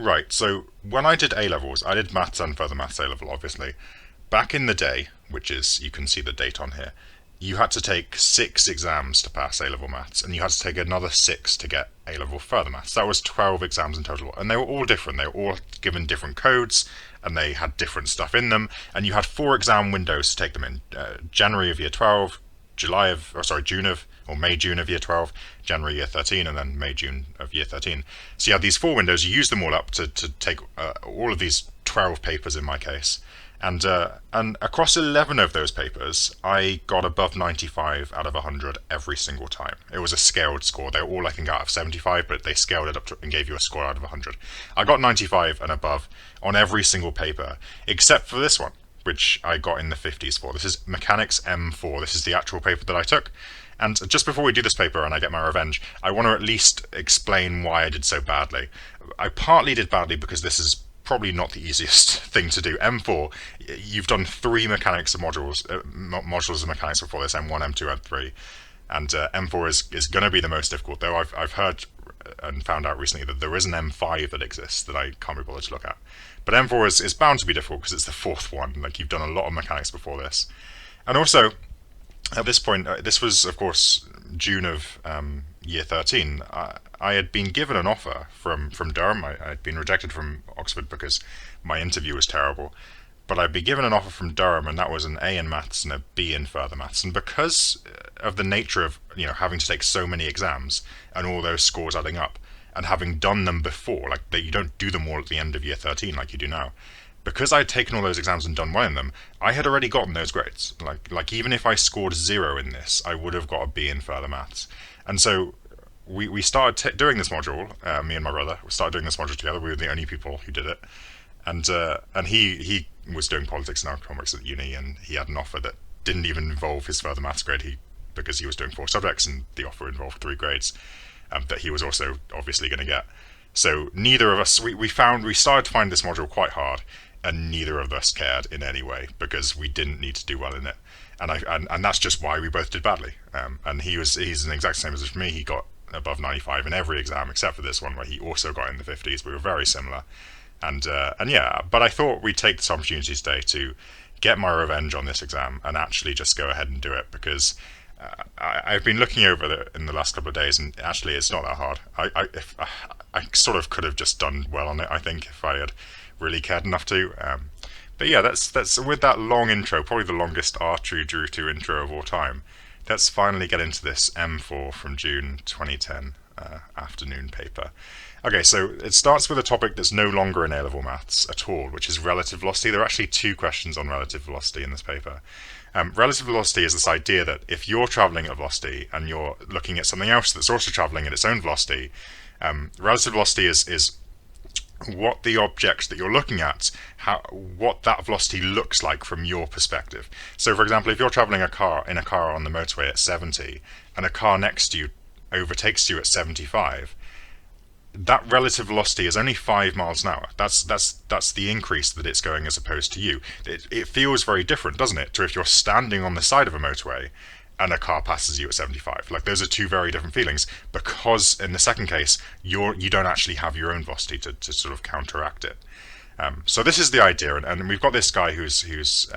Right, so when I did A-levels, I did maths and further maths A-level, obviously. Back in the day, which is, you can see the date on here, you had to take 6 exams to pass A-level maths, and you had to take another 6 to get A-level further maths. That was 12 exams in total, and they were all different. They were all given different codes, and they had different stuff in them, and you had 4 exam windows to take them in. January of year 12, June of, or May, June of year 12, January year 13, and then May, June of year 13. So you had these 4 windows, you used them all up to take all of these 12 papers in my case. And across 11 of those papers, I got above 95 out of 100 every single time. It was a scaled score. They were all like out of 75, but they scaled it up and gave you a score out of 100. I got 95 and above on every single paper, except for this one, which I got in the 50s for. This is Mechanics M4. This is the actual paper that I took. And just before we do this paper and I get my revenge, I want to at least explain why I did so badly. I partly did badly because this is probably not the easiest thing to do. M4, you've done 3 mechanics of modules of mechanics before this, M1, M2, M3. And M4 is going to be the most difficult, though I've heard and found out recently that there is an M5 that exists that I can't be bothered to look at. But M4 is bound to be difficult because it's the 4th one. Like, you've done a lot of mechanics before this. And also, at this point, this was, of course, June of year 13. I had been given an offer from Durham. I had been rejected from Oxford because my interview was terrible. But I'd been given an offer from Durham, and that was an A in maths and a B in further maths. And because of the nature of having to take so many exams and all those scores adding up, and having done them before, like you don't do them all at the end of year 13 like you do now. Because I'd taken all those exams and done well in them, I had already gotten those grades. Like even if I scored 0 in this, I would have got a B in further maths. And so we started doing this module. Me and my brother, we started doing this module together. We were the only people who did it. And he was doing politics and economics at uni, and he had an offer that didn't even involve his further maths grade. Because he was doing 4 subjects, and the offer involved 3 grades that he was also obviously going to get. So neither of us, we started to find this module quite hard, and neither of us cared in any way because we didn't need to do well in it, and that's just why we both did badly. And he's an exact same as me. He got above 95 in every exam except for this one where he also got in the 50s. We were very similar, and yeah. But I thought we'd take this opportunity today to get my revenge on this exam and actually just go ahead and do it because I've been looking over it in the last couple of days, and actually it's not that hard. I sort of could have just done well on it, I think, if I had really cared enough to. But yeah, that's with that long intro, probably the longest Archery Drew 2 intro of all time. Let's finally get into this M4 from June 2010 afternoon paper. Okay, so it starts with a topic that's no longer in A-level maths at all, which is relative velocity. There are actually 2 questions on relative velocity in this paper. Relative velocity is this idea that if you're traveling at velocity and you're looking at something else that's also traveling at its own velocity, relative velocity is what the object that you're looking at, what that velocity looks like from your perspective. So for example, if you're traveling in a car on the motorway at 70 and a car next to you overtakes you at 75, that relative velocity is only 5 miles an hour. That's the increase that it's going as opposed to you. It feels very different, doesn't it, to if you're standing on the side of a motorway and a car passes you at 75. Like, those are 2 very different feelings, because in the second case, you don't actually have your own velocity to sort of counteract it. So this is the idea, and we've got this guy who's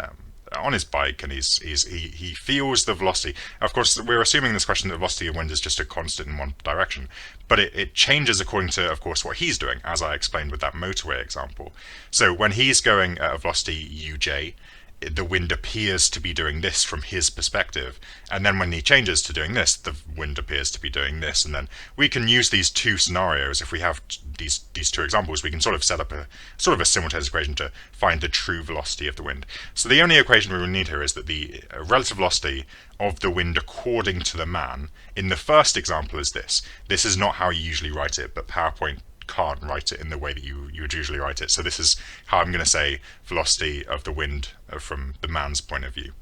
on his bike, and he feels the velocity. Of course, we're assuming this question that the velocity of wind is just a constant in one direction, but it changes according to, of course, what he's doing, as I explained with that motorway example. So when he's going at a velocity uj, the wind appears to be doing this from his perspective, and then when he changes to doing this, the wind appears to be doing this. And then we can use these 2 scenarios. If we have these 2 examples, we can sort of set up a simultaneous equation to find the true velocity of the wind. So the only equation we will need here is that the relative velocity of the wind according to the man in the first example is this. This is not how you usually write it, but PowerPoint can't write it in the way that you would usually write it. So this is how I'm going to say velocity of the wind from the man's point of view.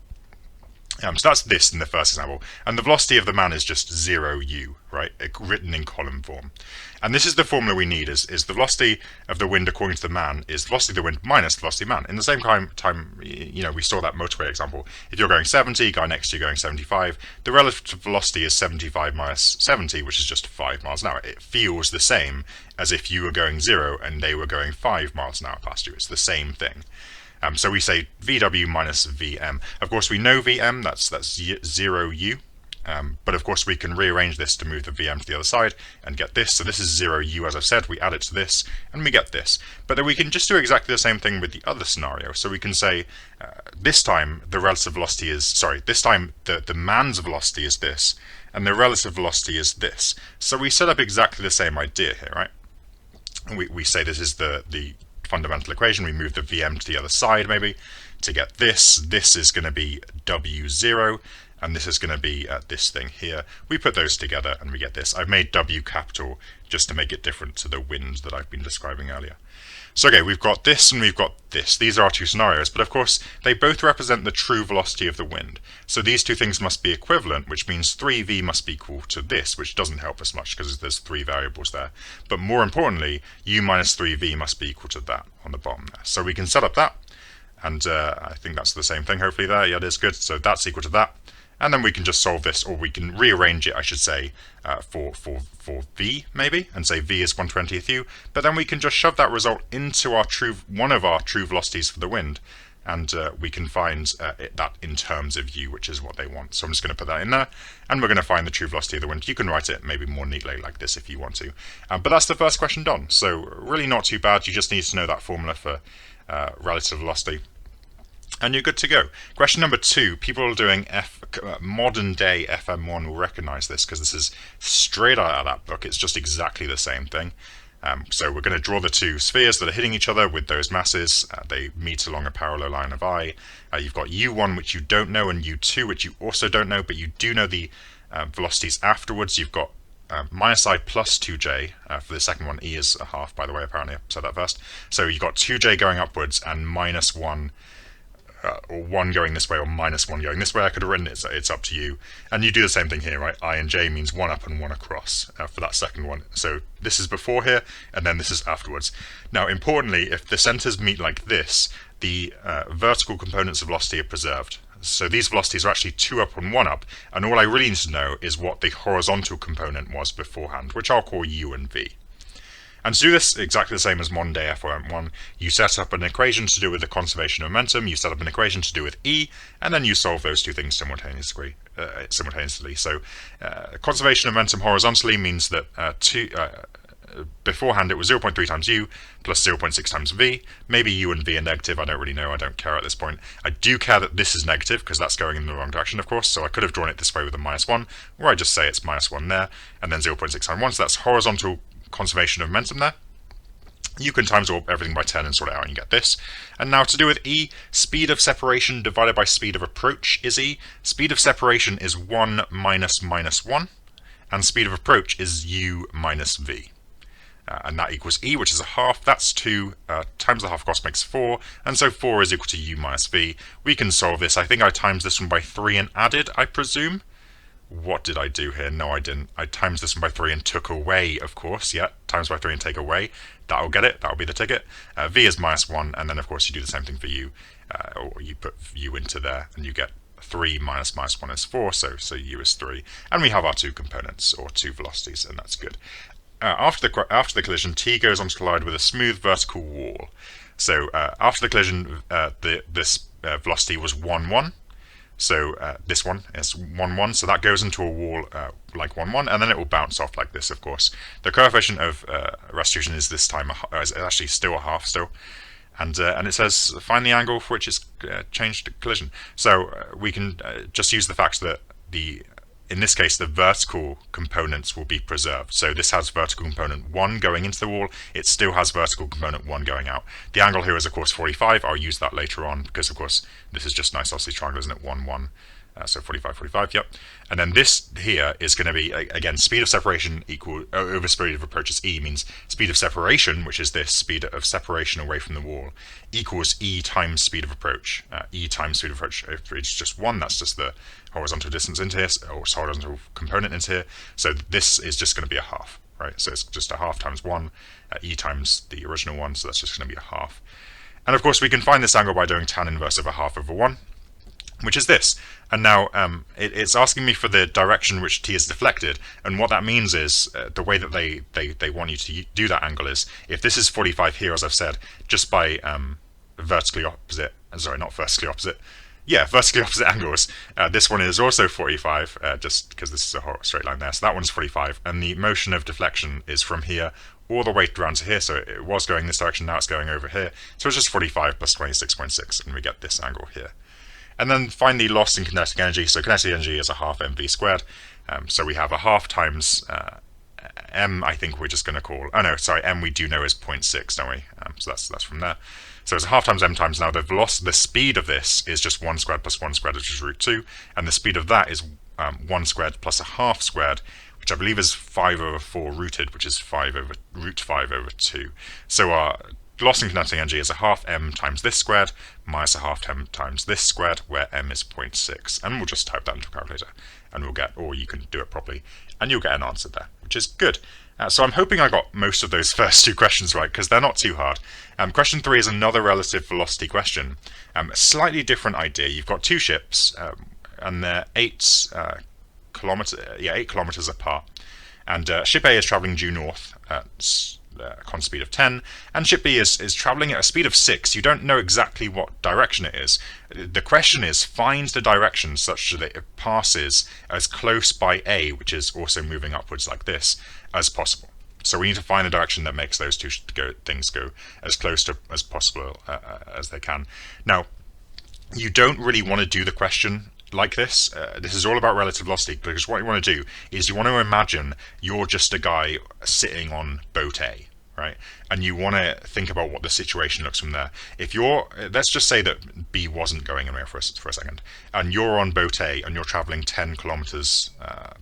So that's this in the first example. And the velocity of the man is just 0u, right? Written in column form. And this is the formula we need, is the velocity of the wind according to the man is velocity of the wind minus the velocity of the man. In the same time, we saw that motorway example. If you're going 70, guy next to you going 75, the relative velocity is 75 minus 70, which is just 5 miles an hour. It feels the same as if you were going 0 and they were going 5 miles an hour past you. It's the same thing. So we say VW minus VM. Of course, we know VM, that's 0u. But of course, we can rearrange this to move the VM to the other side and get this. So this is 0u, as I've said. We add it to this, and we get this. But then we can just do exactly the same thing with the other scenario. So we can say, this time the relative velocity is, this time the man's velocity is this, and the relative velocity is this. So we set up exactly the same idea here, right? We say this is the fundamental equation. We move the VM to the other side maybe to get this. This is going to be W0 and this is going to be this thing here. We put those together and we get this. I've made W capital just to make it different to the wind that I've been describing earlier. So okay, we've got this and we've got this. These are our two scenarios, but of course they both represent the true velocity of the wind. So these two things must be equivalent, which means 3v must be equal to this, which doesn't help us much because there's 3 variables there. But more importantly, u minus 3v must be equal to that on the bottom there. So we can set up that, and I think that's the same thing hopefully there. Yeah, it is good. So that's equal to that. And then we can just solve this, or we can rearrange it, I should say, for v maybe, and say v is 1/20th u. But then we can just shove that result into one of our true velocities for the wind, and we can find that in terms of u, which is what they want. So I'm just going to put that in there, and we're going to find the true velocity of the wind. You can write it maybe more neatly like this if you want to. But that's the first question done. So really not too bad. You just need to know that formula for relative velocity, and you're good to go. Question number 2, people doing modern day FM1 will recognize this because this is straight out of that book. It's just exactly the same thing. So we're going to draw the two spheres that are hitting each other with those masses. They meet along a parallel line of I. You've got u1, which you don't know, and u2, which you also don't know, but you do know the velocities afterwards. You've got minus I plus 2j. For the second one, e is a half, by the way, apparently I said that first. So you've got 2j going upwards and minus 1, or 1 going this way or minus 1 going this way. I could have written it, it's up to you. And you do the same thing here, right? I and j means 1 up and 1 across for that second one. So this is before here, and then this is afterwards. Now, importantly, if the centers meet like this, the vertical components of velocity are preserved. So these velocities are actually 2 up and 1 up, and all I really need to know is what the horizontal component was beforehand, which I'll call u and v. And to do this exactly the same as modern day FM1, you set up an equation to do with the conservation of momentum, you set up an equation to do with E, and then you solve those two things simultaneously. So conservation of momentum horizontally means that beforehand it was 0.3 times u plus 0.6 times v. Maybe u and v are negative, I don't really know, I don't care at this point. I do care that this is negative because that's going in the wrong direction, of course, so I could have drawn it this way with a minus 1, or I just say it's minus 1 there, and then 0.6 times 1, so that's horizontal conservation of momentum there. You can times everything by 10 and sort it out and you get this. And now to do with E, speed of separation divided by speed of approach is E. Speed of separation is 1 minus minus 1, and speed of approach is u minus v. And that equals E, which is a half. That's 2 times the half across makes 4, and so 4 is equal to u minus v. We can solve this. I think I times this one by 3 and added, I presume. What did I do here? No, I didn't. I times this one by 3 and took away, of course. Yeah, times by 3 and take away. That'll get it. That'll be the ticket. V is minus 1, and then, of course, you do the same thing for u. Or you put u into there, and you get 3 minus minus 1 is 4, so u is 3. And we have our two components, or two velocities, and that's good. After the collision, T goes on to collide with a smooth vertical wall. So after the collision, this velocity was 1, 1. So this one is 1, 1, so that goes into a wall like 1, 1, and then it will bounce off like this, of course. The coefficient of restitution is this time is actually still a half still, and it says find the angle for which it's changed to collision. So we can just use the fact that in this case the vertical components will be preserved. So this has vertical component 1 going into the wall, it still has vertical component 1 going out. The angle here is of course 45, I'll use that later on because of course this is just an isosceles triangle, isn't it? 1, 1, So 45, 45, yep. And then this here is going to be, again, speed of separation equal over speed of approach is e, means speed of separation, which is this speed of separation away from the wall, equals e times speed of approach. E times speed of approach. If it's just 1, that's just the horizontal distance into here, or horizontal component into here. So this is just going to be a half, right? So it's just a half times 1, e times the original 1, so that's just going to be a half. And of course, we can find this angle by doing tan inverse of a half over 1, which is this. And now it's asking me for the direction which t is deflected, and what that means is the way that they want you to do that angle is, if this is 45 here, as I've said, just by vertically opposite, sorry, not vertically opposite, yeah, vertically opposite angles, this one is also 45, just because this is a straight line there, so that one's 45, and the motion of deflection is from here all the way around to here, so it was going this direction, now it's going over here, so it's just 45 plus 26.6, and we get this angle here. And then find the loss in kinetic energy. So kinetic energy is a half mv squared. So we have a half times m, I think we're just going to call, oh no, sorry, m we do know is 0.6, don't we? So that's from there. So it's a half times m times, now the velocity, the speed of this is just 1 squared plus 1 squared, which is root 2. And the speed of that is 1 squared plus a half squared, which I believe is 5 over 4 rooted, which is 5 over root 5 over 2. So our loss in kinetic energy is a half m times this squared minus a half m times this squared, where m is 0.6. And we'll just type that into a calculator, and we'll get, or you can do it properly, and you'll get an answer there, which is good. So I'm hoping I got most of those first 2 questions right, because they're not too hard. Question 3 is another relative velocity question. A slightly different idea. You've got 2 ships, and they're 8 kilometers apart. And ship A is traveling due north at constant speed of 10, and ship B is traveling at a speed of 6. You don't know exactly what direction it is. The question is, find the direction such that it passes as close by A, which is also moving upwards like this, as possible. So we need to find a direction that makes those 2 things go as close to as possible as they can. Now, you don't really want to do the question like this. This is all about relative velocity, because what you want to do is you want to imagine you're just a guy sitting on boat A, right? And you want to think about what the situation looks from there. If you're, let's just say that B wasn't going anywhere for a second, and you're on boat A and you're traveling 10 kilometers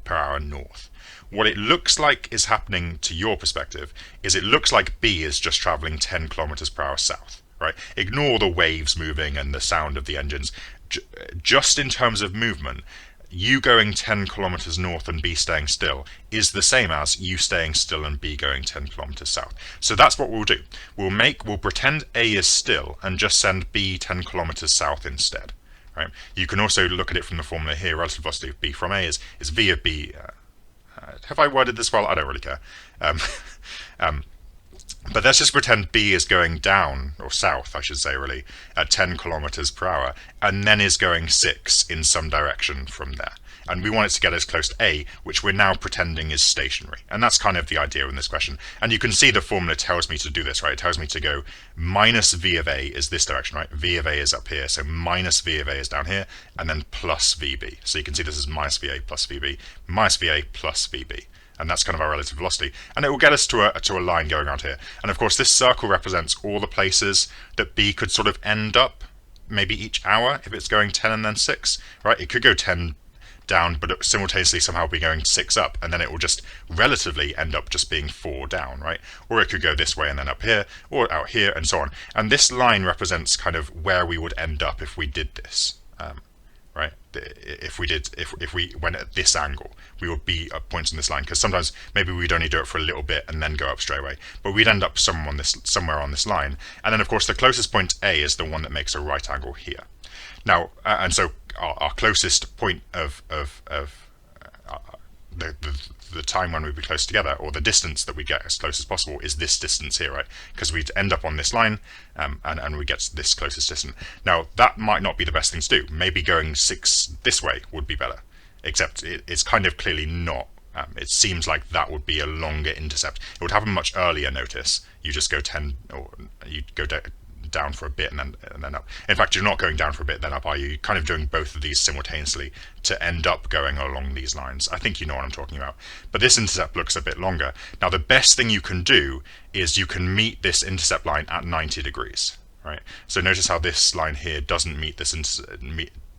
per hour north. What it looks like is happening to your perspective is it looks like B is just traveling 10 kilometers per hour south, right? Ignore the waves moving and the sound of the engines. Just in terms of movement, you going 10 kilometers north and B staying still is the same as you staying still and B going 10 kilometers south. So that's what we'll do. We'll pretend A is still and just send B 10 kilometers south instead, right? You can also look at it from the formula here. Relative velocity of B from A is V of B. Have I worded this well? I don't really care. But let's just pretend B is going down, or south, I should say, really, at 10 kilometers per hour, and then is going 6 in some direction from there. And we want it to get as close to A, which we're now pretending is stationary. And that's kind of the idea in this question. And you can see the formula tells me to do this, right? It tells me to go minus V of A is this direction, right? V of A is up here, so minus V of A is down here, and then plus VB. So you can see this is minus VA plus VB, minus VA plus VB. And that's kind of our relative velocity. And it will get us to a line going around here. And of course, this circle represents all the places that B could sort of end up, maybe each hour, if it's going 10 and then 6, right? It could go 10 down, but simultaneously somehow be going 6 up, and then it will just relatively end up just being 4 down, right? Or it could go this way and then up here, or out here, and so on. And this line represents kind of where we would end up if we did this, right? If we went at this angle, we would be at points on this line, because sometimes maybe we'd only do it for a little bit and then go up straight away, but we'd end up somewhere on this line. And then of course the closest point A is the one that makes a right angle here. Now, and so our closest point of the time when we'd be close together, or the distance that we get as close as possible, is this distance here, right? Because we'd end up on this line, and we get this closest distance. Now, that might not be the best thing to do. Maybe going 6 this way would be better, except it's kind of clearly not. It seems like that would be a longer intercept. It would have a much earlier notice. You just go 10, or you go down for a bit and then up. In fact, you're not going down for a bit then up, are you? You're kind of doing both of these simultaneously to end up going along these lines. I think you know what I'm talking about. But this intercept looks a bit longer. Now, the best thing you can do is you can meet this intercept line at 90 degrees, right? So notice how this line here doesn't meet this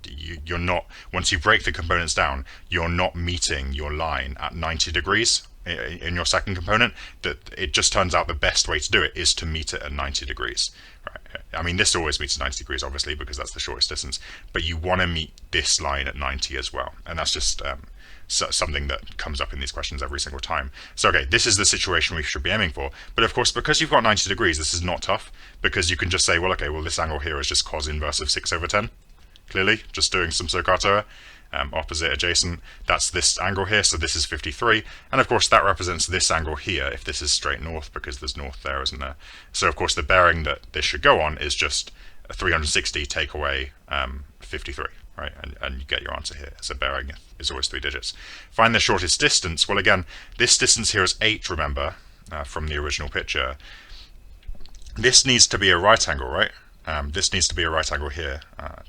you're not, once you break the components down, you're not meeting your line at 90 degrees in your second component. That it just turns out the best way to do it is to meet it at 90 degrees. Right? I mean, this always meets 90 degrees, obviously, because that's the shortest distance, but you want to meet this line at 90 as well. And that's just something that comes up in these questions every single time. So, okay, this is the situation we should be aiming for. But of course, because you've got 90 degrees, this is not tough, because you can just say, well, okay, well, this angle here is just cos inverse of 6/10. Clearly, just doing some Socrates, opposite adjacent, that's this angle here, so this is 53, and of course that represents this angle here if this is straight north, because there's north there, isn't there? So of course the bearing that this should go on is just 360 take away 53, right? And you get your answer here. So bearing is always 3 digits. Find the shortest distance. Well, again, this distance here is 8, remember, from the original picture. This needs to be a right angle, right? This needs to be a right angle here,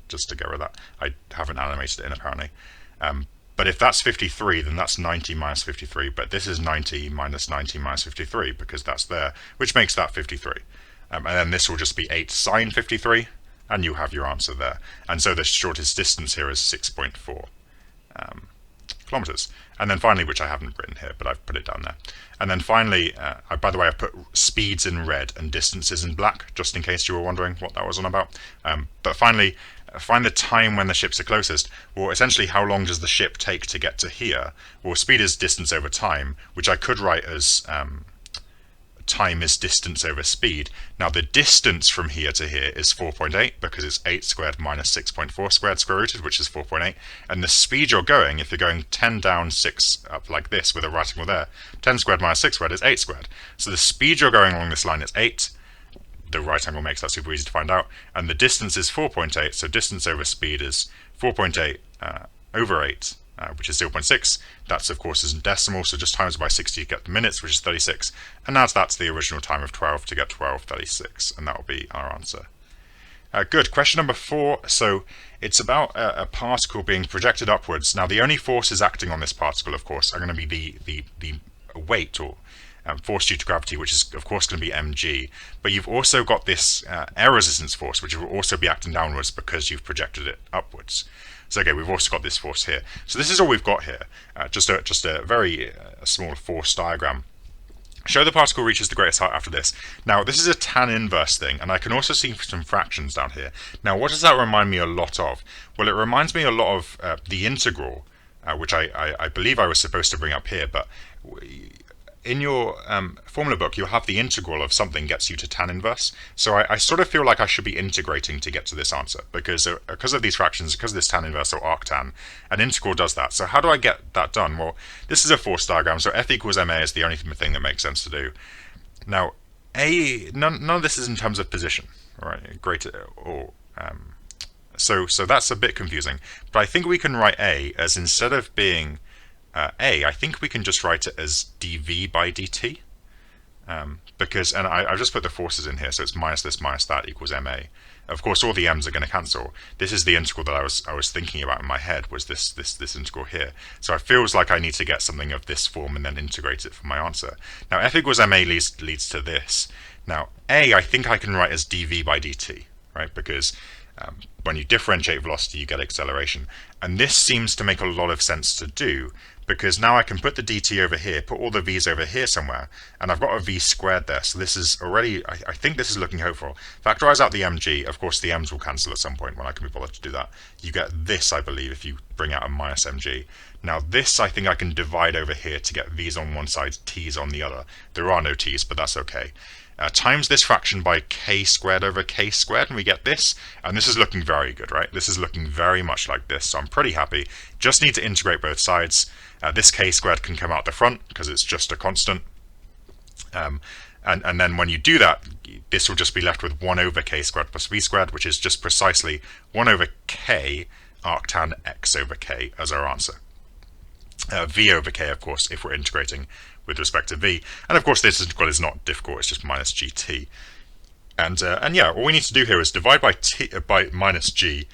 just to get rid of that. I haven't animated it in, apparently. But if that's 53, then that's 90 minus 53. But this is 90 minus 53, because that's there, which makes that 53. And then this will just be 8 sine 53, and you have your answer there. And so the shortest distance here is 6.4 kilometers. And then finally, which I haven't written here, but I've put it down there. And then finally, by the way, I've put speeds in red and distances in black, just in case you were wondering what that was on about. But finally, find the time when the ships are closest. Well, essentially, how long does the ship take to get to here? Well, speed is distance over time, which I could write as time is distance over speed. Now, the distance from here to here is 4.8, because it's 8 squared minus 6.4 squared square rooted, which is 4.8. And the speed you're going, if you're going 10 down, 6 up like this with a right angle there, 10 squared minus 6 squared is 8 squared. So the speed you're going along this line is 8. The right angle makes that super easy to find out. And the distance is 4.8, so distance over speed is 4.8 over 8, which is 0.6. That's, of course, is in decimal, so just times by 60 to get the minutes, which is 36. And that's the original time of 12 to get 12:36, and that will be our answer. Good. Question number 4. So it's about a particle being projected upwards. Now, the only forces acting on this particle, of course, are going to be the weight, or force due to gravity, which is, of course, going to be mg. But you've also got this air resistance force, which will also be acting downwards because you've projected it upwards. So, okay, we've also got this force here. So this is all we've got here, just a very small force diagram. Show the particle reaches the greatest height after this. Now, this is a tan inverse thing, and I can also see some fractions down here. Now, what does that remind me a lot of? Well, it reminds me a lot of the integral, which I believe I was supposed to bring up here, but in your formula book, you'll have the integral of something gets you to tan inverse. So I sort of feel like I should be integrating to get to this answer, because of these fractions, because of this tan inverse or arctan, an integral does that. So how do I get that done? Well, this is a force diagram, so F equals ma is the only thing that makes sense to do. Now, none of this is in terms of position, all right? So that's a bit confusing. But I think we can write A as, instead of being I think we can just write it as dv by dt, because, and I've just put the forces in here, so it's minus this minus that equals ma. Of course, all the m's are going to cancel. This is the integral that I was thinking about in my head, was this integral here. So it feels like I need to get something of this form and then integrate it for my answer. Now, F equals ma leads to this. Now, A, I think I can write as dv by dt, right? Because when you differentiate velocity, you get acceleration. And this seems to make a lot of sense to do, because now I can put the dt over here, put all the v's over here somewhere, and I've got a v squared there. So this is already, I think this is looking hopeful. Factorize out the mg. Of course, the m's will cancel at some point when I can be bothered to do that. You get this, I believe, if you bring out a minus mg. Now this, I think I can divide over here to get v's on one side, t's on the other. There are no t's, but that's okay. Times this fraction by k squared over k squared, and we get this. And this is looking very good, right? This is looking very much like this, so I'm pretty happy. Just need to integrate both sides. This k squared can come out the front because it's just a constant. And then when you do that, this will just be left with 1 over k squared plus v squared, which is just precisely 1 over k arctan x over k as our answer. V over k, of course, if we're integrating with respect to v. And of course, this integral is not difficult, it's just minus gt. And yeah, all we need to do here is divide by minus g.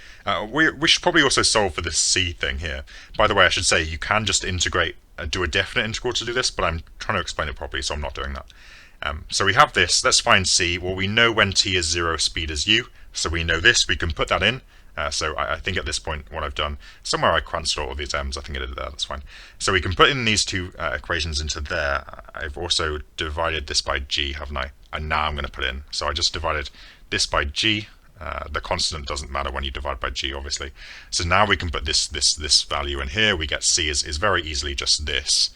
We should probably also solve for this c thing here. By the way, I should say you can just integrate, do a definite integral to do this, but I'm trying to explain it properly, so I'm not doing that. So we have this. Let's find c. Well, we know when t is 0, speed is u. So we know this. We can put that in, So I think at this point what I've done, somewhere I crunched all of these m's, I think I did it there, that's fine. So we can put in these two equations into there. I've also divided this by g, haven't I? And now I'm going to put in, so I just divided this by g. The constant doesn't matter when you divide by g, obviously. So now we can put this value in here. We get c is very easily just this.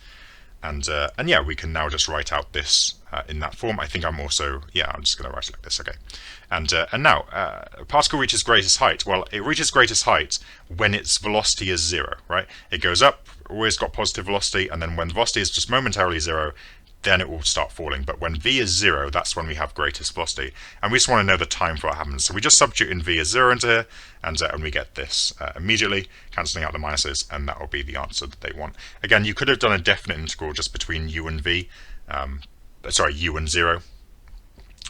And yeah, we can now just write out this in that form. I think I'm also, yeah, I'm just going to write it like this, okay. And now, a particle reaches greatest height. Well, it reaches greatest height when its velocity is 0, right? It goes up, always got positive velocity, and then when velocity is just momentarily 0, then it will start falling. But when v is 0, that's when we have greatest velocity. And we just want to know the time for what happens. So we just substitute in v as 0 into here, and we get this immediately, cancelling out the minuses, and that will be the answer that they want. Again, you could have done a definite integral just between u and v, u and 0,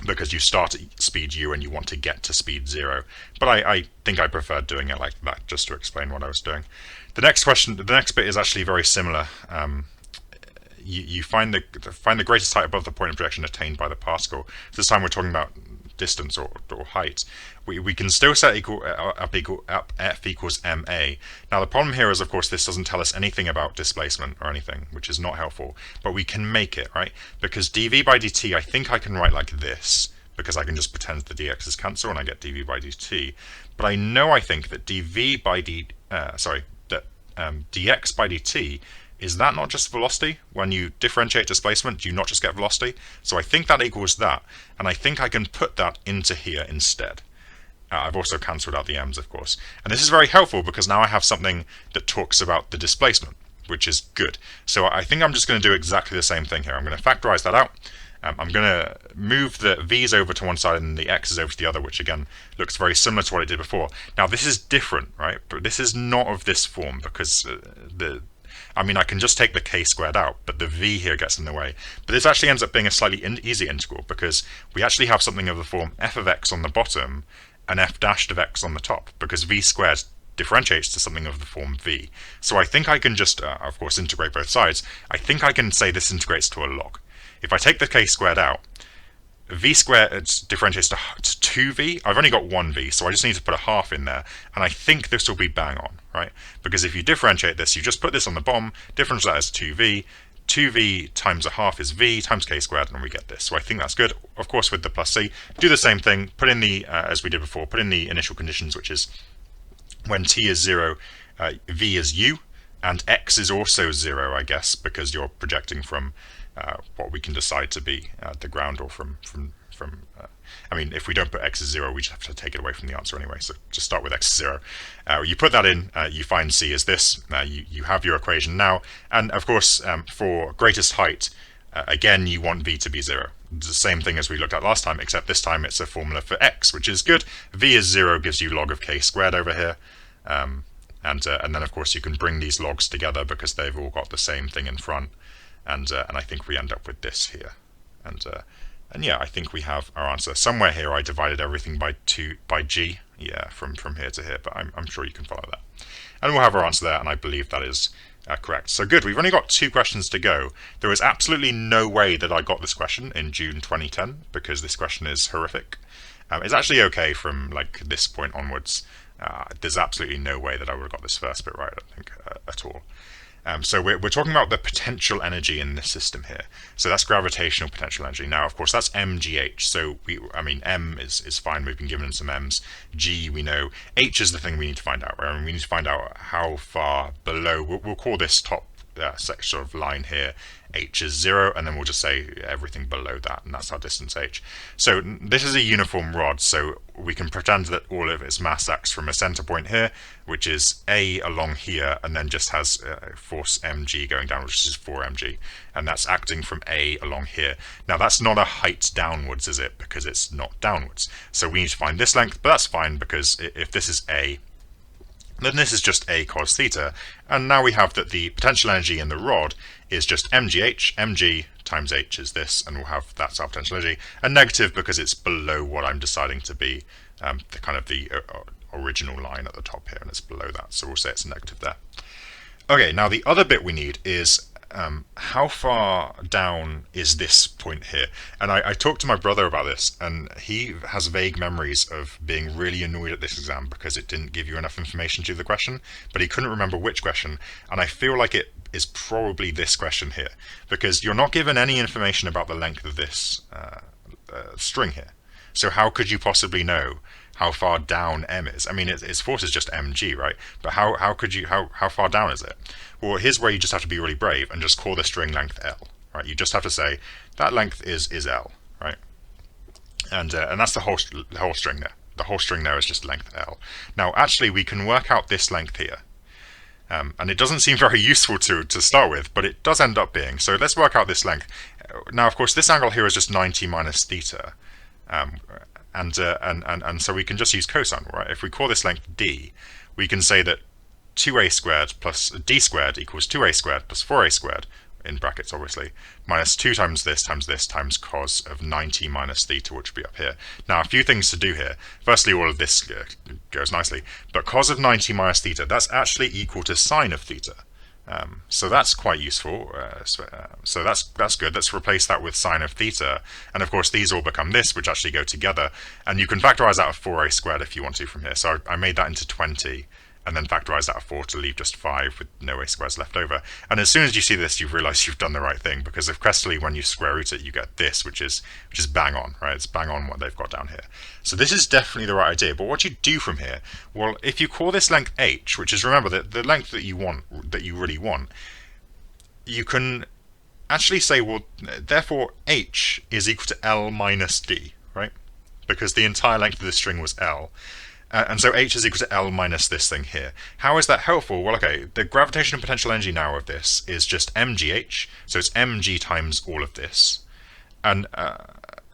because you start at speed u and you want to get to speed 0. But I think I preferred doing it like that, just to explain what I was doing. The next question, the next bit is actually very similar. You find the greatest height above the point of projection attained by the particle. This time we're talking about distance or height. We can still set f equals ma. Now the problem here is, of course, this doesn't tell us anything about displacement or anything, which is not helpful. But we can make it, right? Because dv by dt, I think I can write like this, because I can just pretend the dx's cancel and I get dv by dt. But I think that dx by dt, is that not just velocity? When you differentiate displacement, do you not just get velocity? So I think that equals that, and I think I can put that into here instead. I've also cancelled out the m's, of course. And this is very helpful because now I have something that talks about the displacement, which is good. So I think I'm just going to do exactly the same thing here. I'm going to factorize that out. I'm going to move the v's over to one side and the x's over to the other, which again looks very similar to what I did before. Now this is different, right? But this is not of this form because I can just take the k squared out, but the v here gets in the way. But this actually ends up being a slightly easy integral because we actually have something of the form f of x on the bottom and f dashed of x on the top, because v squared differentiates to something of the form v. So I think I can just, of course, integrate both sides. I think I can say this integrates to a log. If I take the k squared out, v squared differentiates to 2v. I've only got 1v, so I just need to put a half in there, and I think this will be bang on, right? Because if you differentiate this, you just put this on the bottom, difference that is 2v, 2v times a half is v times k squared, and we get this. So I think that's good. Of course, with the plus c, do the same thing, put in the, as we did before, put in the initial conditions, which is when t is 0, v is u, and x is also 0, I guess, because you're projecting from what we can decide to be the ground, or from if we don't put x as 0, we just have to take it away from the answer anyway, so just start with x as 0. You put that in, you find c is this, you have your equation now, and of course for greatest height, again you want v to be 0. It's the same thing as we looked at last time, except this time it's a formula for x, which is good. V is 0 gives you log of k squared over here, and then of course you can bring these logs together because they've all got the same thing in front. And I think we end up with this here, and yeah, I think we have our answer somewhere here. I divided everything by g, yeah, from here to here, but I'm sure you can follow that, and we'll have our answer there, and I believe that is correct. So good. We've only got 2 questions to go. There is absolutely no way that I got this question in June 2010 because this question is horrific. It's actually okay from like this point onwards. There's absolutely no way that I would have got this first bit right, I don't think, at all. So we're talking about the potential energy in this system here. So that's gravitational potential energy. Now, of course, that's mgh. So m is fine. We've been given some m's. G we know. H is the thing we need to find out. Right? We need to find out how far below. We'll call this top section of line here h is 0, and then we'll just say everything below that, and that's our distance h. So this is a uniform rod, so we can pretend that all of its mass acts from a center point here, which is a along here, and then just has force mg going down, which is 4mg, and that's acting from a along here. Now that's not a height downwards, is it? Because it's not downwards. So we need to find this length, but that's fine because if this is a, then this is just a cos theta, and now we have that the potential energy in the rod is just mg times h is this, and we'll have that's our potential energy, and negative because it's below what I'm deciding to be the kind of the original line at the top here, and it's below that, so we'll say it's negative there. Okay, now the other bit we need is how far down is this point here? And I talked to my brother about this, and he has vague memories of being really annoyed at this exam because it didn't give you enough information to the question, but he couldn't remember which question. And I feel like it is probably this question here, because you're not given any information about the length of this string here. So how could you possibly know how far down m is? I mean, its force is just mg, right? But how far down is it? Well, here's where you just have to be really brave and just call the string length L, right? You just have to say that length is L, right? And that's the whole string there. The whole string there is just length L. Now, actually, we can work out this length here. And it doesn't seem very useful to start with, but it does end up being. So let's work out this length. Now, of course, this angle here is just 90 minus theta. And so we can just use cosine, right? If we call this length d, we can say that 2a squared plus d squared equals 2a squared plus 4a squared, in brackets obviously, minus 2 times this times cos of 90 minus theta, which would be up here. Now, a few things to do here. Firstly, all of this goes nicely, but cos of 90 minus theta, that's actually equal to sine of theta. So that's quite useful. So that's good. Let's replace that with sine of theta. And of course, these all become this, which actually go together. And you can factorize out of 4a squared if you want to from here. So I made that into 20, and then factorize out of 4 to leave just 5 with no a squares left over. And as soon as you see this, you realize you've done the right thing, because of Crestally, when you square root it, you get this, which is bang on, right? It's bang on what they've got down here. So this is definitely the right idea. But what you do from here, well, if you call this length h, which is, remember, the length that you want, that you really want, you can actually say, well, therefore h is equal to L minus d, right? Because the entire length of the string was L. And so h is equal to L minus this thing here. How is that helpful? Well, okay, the gravitational potential energy now of this is just mgh, so it's mg times all of this. And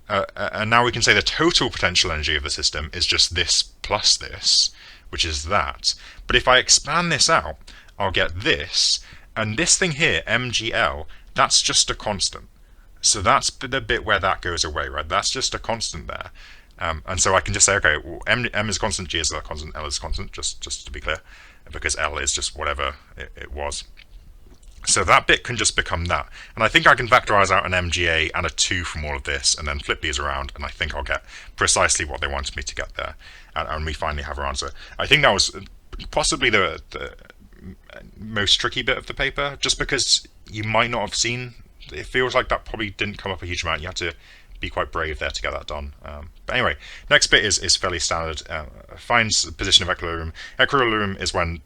now we can say the total potential energy of the system is just this plus this, which is that. But if I expand this out, I'll get this, and this thing here, mgl, that's just a constant. So that's the bit where that goes away, right? That's just a constant there. And so I can just say, okay, well, m is constant, g is a constant, l is constant, just to be clear, because l is just whatever it was. So that bit can just become that. And I think I can factorize out an MGA and a 2 from all of this, and then flip these around, and I think I'll get precisely what they wanted me to get there. And we finally have our answer. I think that was possibly the most tricky bit of the paper, just because you might not have seen, it feels like that probably didn't come up a huge amount. You had to be quite brave there to get that done. But anyway, next bit is fairly standard. Finds the position of equilibrium. Equilibrium is when,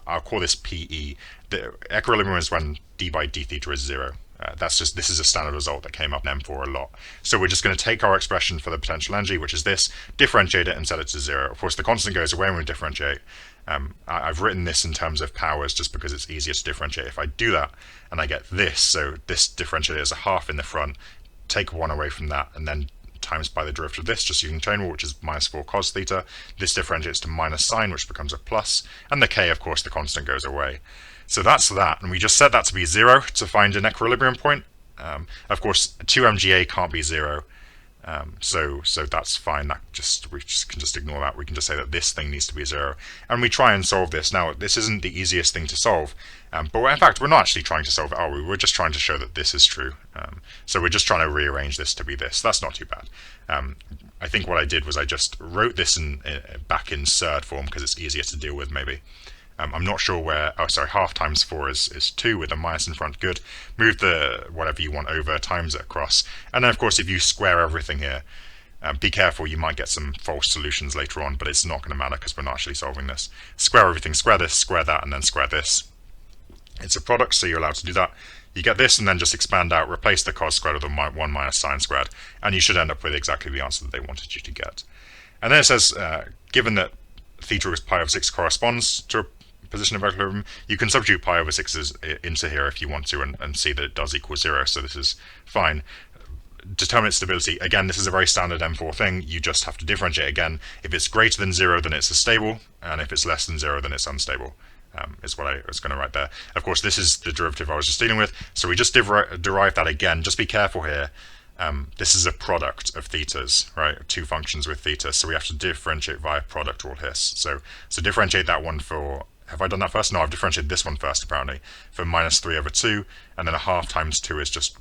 I'll call this PE. The equilibrium is when d by d theta is 0. This is a standard result that came up in M4 a lot. So we're just going to take our expression for the potential energy, which is this, differentiate it and set it to 0. Of course, the constant goes away when we differentiate. I've written this in terms of powers just because it's easier to differentiate. If I do that and I get this, so this differentiated as a half in the front, take 1 away from that, and then times by the derivative of this, just using chain rule, which is minus 4 cos theta. This differentiates to minus sine, which becomes a plus, and the k, of course, the constant goes away. So that's that, and we just set that to be 0 to find an equilibrium point. Of course, 2mga can't be 0, so that's fine. We can just ignore that. We can just say that this thing needs to be 0, and we try and solve this. Now, this isn't the easiest thing to solve, but in fact, we're not actually trying to solve it, are we? We're just trying to show that this is true. So we're just trying to rearrange this to be this. That's not too bad. I think what I did was I just wrote this back in surd form because it's easier to deal with, maybe. I'm not sure where, oh sorry, half times 4 is 2 with a minus in front, good. Move the whatever you want over, times it across. And then of course if you square everything here, be careful, you might get some false solutions later on, but it's not going to matter because we're not actually solving this. Square everything, square this, square that, and then square this. It's a product, so you're allowed to do that. You get this and then just expand out, replace the cos squared with the 1 minus sine squared, and you should end up with exactly the answer that they wanted you to get. And then it says, given that theta is pi over 6 corresponds to a position of equilibrium, you can substitute pi over 6 into here if you want to and see that it does equal 0, so this is fine. Determinate stability, again, this is a very standard M4 thing. You just have to differentiate again. If it's greater than 0, then it's stable, and if it's less than 0, then it's unstable. Is what I was going to write there. Of course, this is the derivative I was just dealing with, so we just derive that again. Just be careful here. This is a product of thetas, right? 2 functions with theta, so we have to differentiate via product rule here. So differentiate that one for have I done that first? No, I've differentiated this one first, apparently, for minus 3 over 2, and then a half times 2 is just,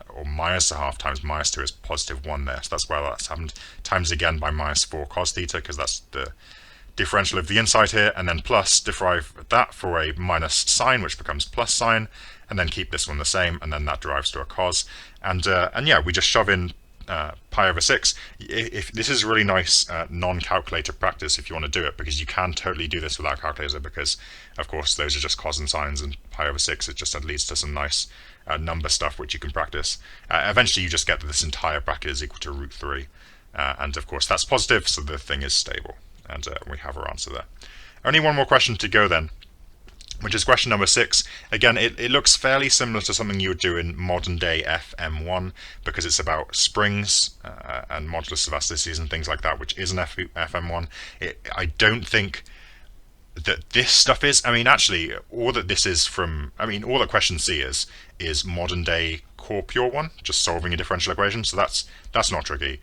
or minus a half times minus 2 is positive 1 there, so that's where that's happened, times again by minus 4 cos theta, because that's the differential of the inside here, and then plus derive that for a minus sign, which becomes plus sign, and then keep this one the same, and then that derives to a cos, and yeah, we just shove in pi over 6. If this is really nice non-calculator practice if you want to do it, because you can totally do this without a calculator, because of course those are just cos and sines, and pi over 6 it just leads to some nice number stuff which you can practice. Eventually you just get that this entire bracket is equal to root 3, and of course that's positive, so the thing is stable, and we have our answer there. Only one more question to go then, which is question number 6. Again, it looks fairly similar to something you would do in modern day FM1, because it's about springs and modulus of elasticities and things like that, which is an FM1. I don't think that this stuff is, I mean, actually, all that this is from, I mean, all that question C is modern day core pure 1, just solving a differential equation, so that's not tricky.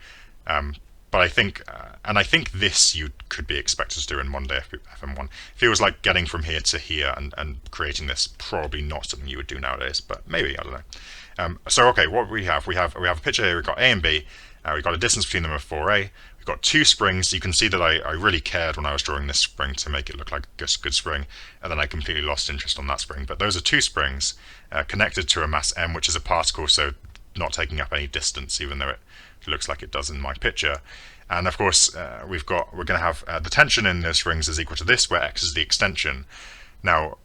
But I think, and I think this you could be expected to do in modern day FM1. Feels like getting from here to here and creating this, probably not something you would do nowadays, but maybe, I don't know. So okay, what we have a picture here. We've got A and B. We've got a distance between them of 4a. We've got 2 springs. You can see that I really cared when I was drawing this spring to make it look like a good spring, and then I completely lost interest on that spring. But those are 2 springs connected to a mass m, which is a particle, so not taking up any distance, even though it looks like it does in my picture. And of course we're going to have the tension in the springs is equal to this, where x is the extension. Now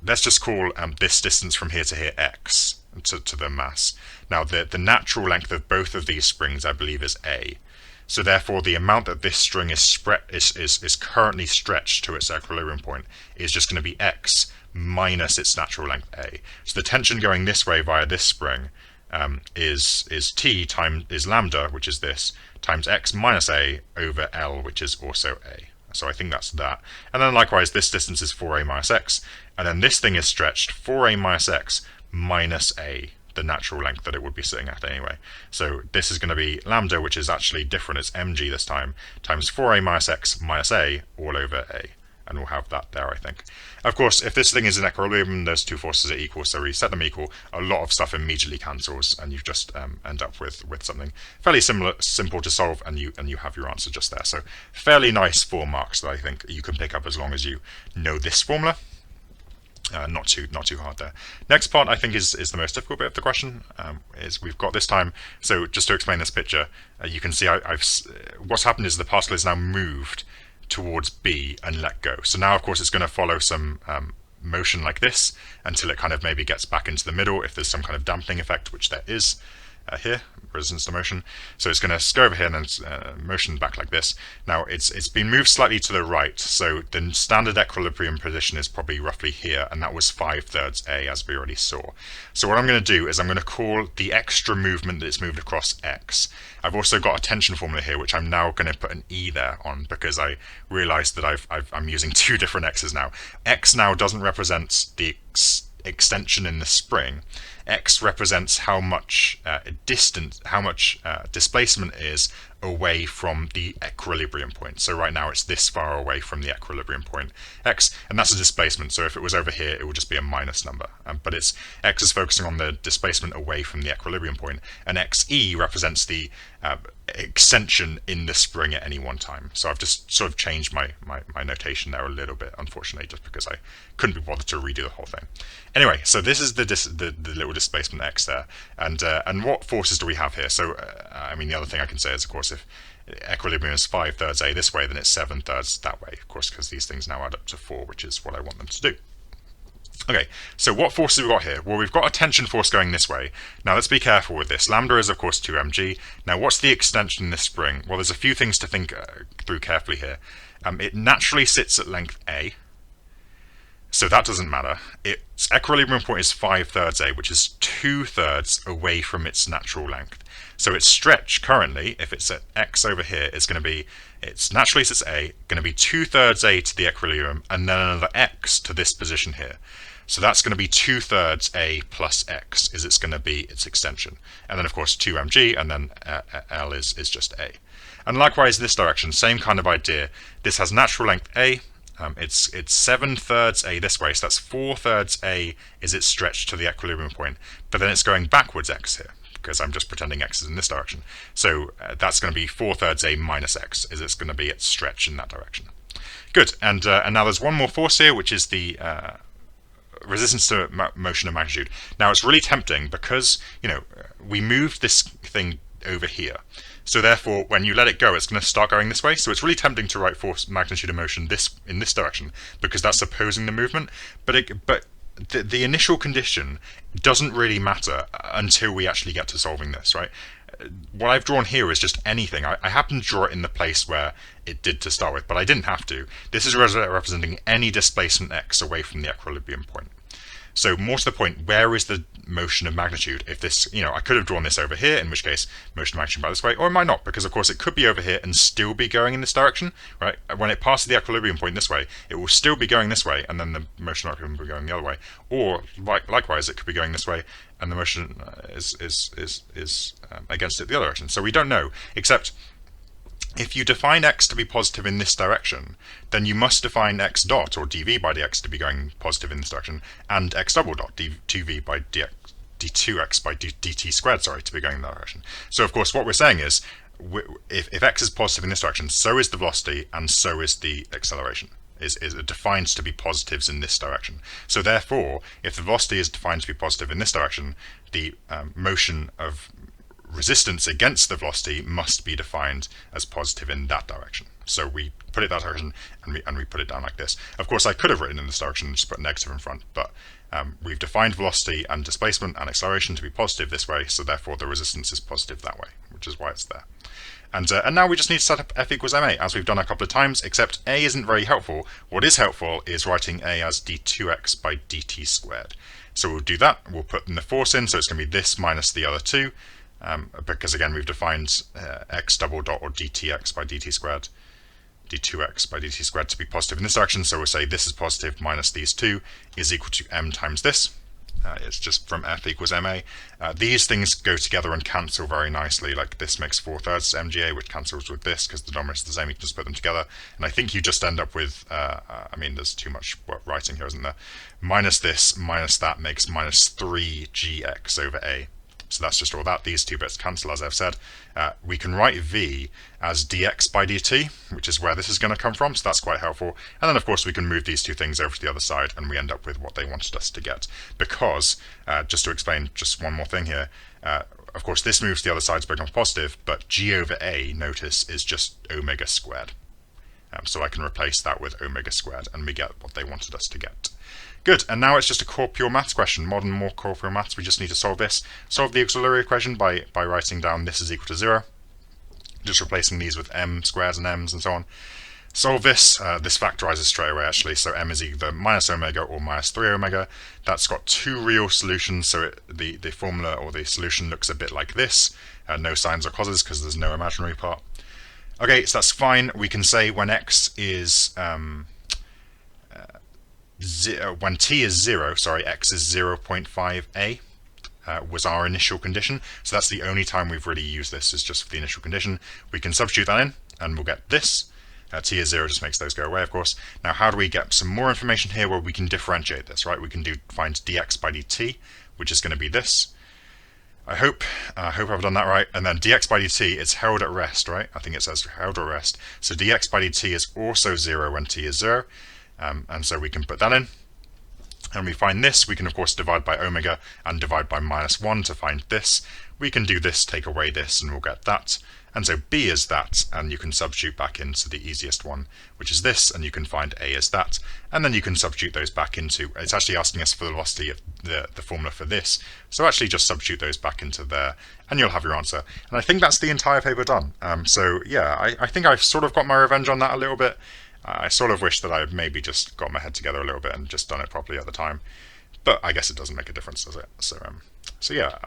let's just call this distance from here to here x, to the mass. Now the natural length of both of these springs, I believe, is a. So therefore the amount that this string is currently stretched to its equilibrium point is just going to be x minus its natural length a. So the tension going this way via this spring is t times lambda, which is this, times x minus a over L, which is also a. So I think that's that. And then likewise, this distance is 4a minus x, and then this thing is stretched 4a minus x minus a, the natural length that it would be sitting at anyway. So this is going to be lambda, which is actually different, it's mg this time, times 4a minus x minus a all over a. And we'll have that there, I think. Of course, if this thing is in equilibrium, those 2 forces are equal, so we set them equal, a lot of stuff immediately cancels, and you just end up with something fairly simple to solve, and you have your answer just there. So fairly nice 4 marks that I think you can pick up as long as you know this formula. Not too hard there. Next part I think is the most difficult bit of the question. Is we've got this time. So just to explain this picture, you can see what's happened is the particle is now moved towards B and let go. So now of course it's going to follow some motion like this until it kind of maybe gets back into the middle if there's some kind of dampening effect, which there is here, resistance to motion. So it's going to go over here and then motion back like this. Now it's been moved slightly to the right, so the standard equilibrium position is probably roughly here, and that was 5/3 a, as we already saw. So what I'm going to do is I'm going to call the extra movement that it's moved across x. I've also got a tension formula here, which I'm now going to put an e there on, because I realized that I'm using 2 different x's now. X now doesn't represent the extension in the spring. X represents how much displacement is away from the equilibrium point. So right now it's this far away from the equilibrium point, x, and that's a displacement. So if it was over here, it would just be a minus number. But x is focusing on the displacement away from the equilibrium point, and xe represents the extension in the spring at any one time. So I've just sort of changed my notation there a little bit, unfortunately, just because I couldn't be bothered to redo the whole thing. Anyway, so this is the little displacement x there, and what forces do we have here? So I mean, the other thing I can say is, of course, if equilibrium is 5/3 a this way, then it's 7/3 that way, of course, because these things now add up to 4, which is what I want them to do. Okay, so what forces have we got here? Well, we've got a tension force going this way. Now let's be careful with this. Lambda is of course 2mg. Now what's the extension in this spring? Well, there's a few things to think through carefully here. It naturally sits at length a, so that doesn't matter. Its equilibrium point is 5/3 a, which is 2/3 away from its natural length. So its stretch currently, if it's at x over here, is going to be, it's naturally sits a, going to be 2/3 a to the equilibrium, and then another x to this position here. So that's going to be 2/3 a plus x is it's going to be its extension. And then of course 2mg, and then L is just a. And likewise this direction, same kind of idea. This has natural length a, It's 7/3 a this way, so that's 4/3 a is it stretched to the equilibrium point, but then it's going backwards x here, because I'm just pretending x is in this direction. So that's going to be 4/3 a minus x, is it's going to be its stretch in that direction. Good, and now there's one more force here, which is the resistance to motion of magnitude. Now it's really tempting because, we moved this thing over here. So therefore, when you let it go, it's going to start going this way. So it's really tempting to write force magnitude of motion in this direction, because that's opposing the movement. But the initial condition doesn't really matter until we actually get to solving this, right? What I've drawn here is just anything. I happen to draw it in the place where it did to start with, but I didn't have to. This is representing any displacement x away from the equilibrium point. So more to the point, where is the motion of magnitude? If this, I could have drawn this over here, in which case motion of magnitude by this way, or it might not, because of course it could be over here and still be going in this direction, right? When it passes the equilibrium point this way, it will still be going this way, and then the motion of magnitude will be going the other way. Or likewise, it could be going this way, and the motion is against it the other direction. So we don't know, except if you define x to be positive in this direction, then you must define x dot, or dv by dx, to be going positive in this direction, and x double dot, d2v by dx, d2x by dt squared, to be going in that direction. So of course what we're saying is, if x is positive in this direction, so is the velocity, and so is the acceleration. Is defined to be positives in this direction. So therefore, if the velocity is defined to be positive in this direction, the motion of resistance against the velocity must be defined as positive in that direction. So we put it that direction, and we put it down like this. Of course, I could have written in this direction and just put negative in front, but we've defined velocity and displacement and acceleration to be positive this way, so therefore the resistance is positive that way, which is why it's there. And now we just need to set up F equals ma, as we've done a couple of times, except a isn't very helpful. What is helpful is writing a as d2x by dt squared. So we'll do that. We'll put in the force in, so it's going to be this minus the other two, because again we've defined x double dot, or dtx by dt squared, d2x by dt squared to be positive in this direction. So we'll say this is positive minus these two is equal to m times this. It's just from F equals ma. These things go together and cancel very nicely. Like this makes 4/3 mga, which cancels with this because the denominator is the same. You can just put them together, and I think you just end up with. There's too much writing here, isn't there? Minus this minus that makes minus 3gx over a. So that's just all that. These two bits cancel, as I've said. We can write v as dx by dt, which is where this is going to come from, so that's quite helpful. And then, of course, we can move these two things over to the other side, and we end up with what they wanted us to get. Because, just to explain just one more thing here, of course, this moves to the other side to become positive, but g over a, notice, is just omega squared. So I can replace that with omega squared, and we get what they wanted us to get. Good, and now it's just a core pure maths question. Modern, more core pure maths, we just need to solve this. Solve the auxiliary equation by writing down this is equal to 0. Just replacing these with m squares and m's and so on. Solve this. This factorizes straight away, actually. So m is either minus omega or minus 3 omega. That's got two real solutions, so the formula or the solution looks a bit like this. No sines or causes because there's no imaginary part. Okay, so that's fine. We can say when x is when t is 0, x is 0.5a was our initial condition. So that's the only time we've really used this, is just for the initial condition. We can substitute that in, and we'll get this. T is 0 just makes those go away, of course. Now, how do we get some more information here where we can differentiate this, right? We can find dx by dt, which is going to be this. I hope I've done that right. And then dx by dt, it's held at rest, right? I think it says held at rest. So dx by dt is also 0 when t is 0. And so we can put that in. And we find this. We can, of course, divide by omega and divide by minus 1 to find this. We can do this, take away this, and we'll get that. And so b is that, and you can substitute back into the easiest one, which is this, and you can find a is that. And then you can substitute those back into, it's actually asking us for the velocity of the formula for this. So actually just substitute those back into there, and you'll have your answer. And I think that's the entire paper done. So yeah, I think I've sort of got my revenge on that a little bit. I sort of wish that I had maybe just got my head together a little bit and just done it properly at the time. But I guess it doesn't make a difference, does it? So yeah.